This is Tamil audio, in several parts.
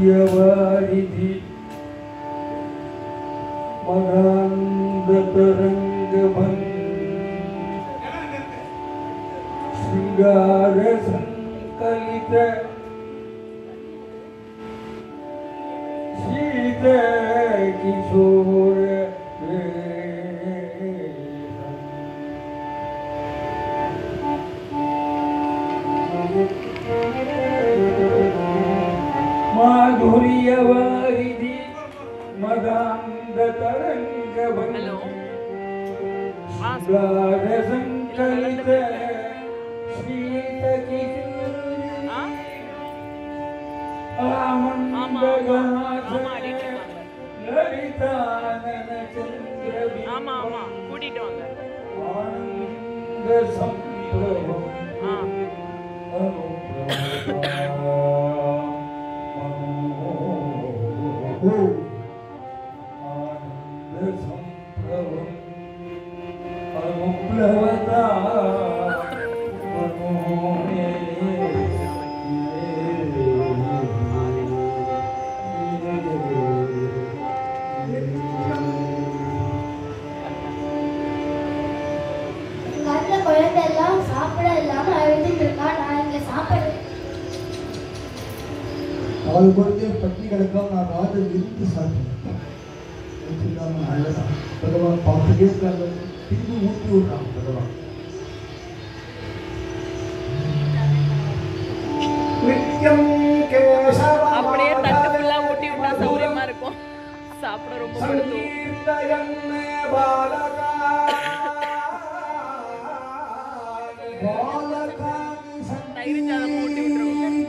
माधुर्यवारिधि मदान्धतरङ्गभङ्ग शृङ्गारसङ्कलित शीतकिशोर माधुर्यवारिधि मदान्धतरङ्गभङ्ग शृङ्गारसङ्कलित शीतकिशोर आमन्दगाथ ललितानन चन्द्रवि आनन्द संप्रभम् अनुप्लवता அவள் கொடுத்து பட்டி கிடக்காம நான் ராஜ விருந்து சாப்பிட்டேன் நல்லதா பகவான் பார்த்துட்டே இருக்காங்க திரும்பி ஊட்டி விடுறான் பகவான் அப்படியே தட்டு ஃபுல்லா ஊட்டி விட்டா சௌரியமா இருக்கும் சாப்பிட ரொம்ப பிடிக்கும் தயிர் சாதம் ஊட்டி விட்டுருவோம்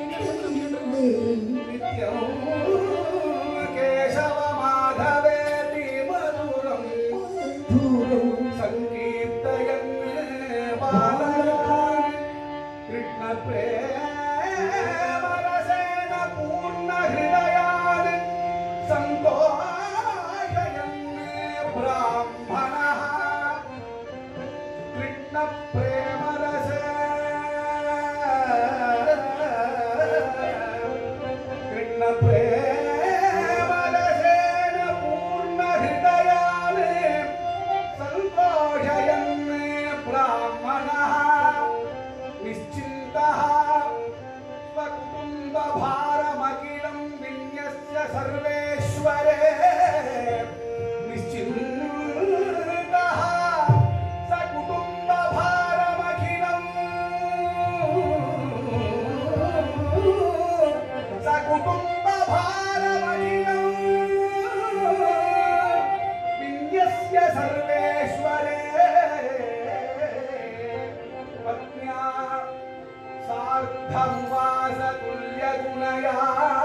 धर्वास तुल्य गुणया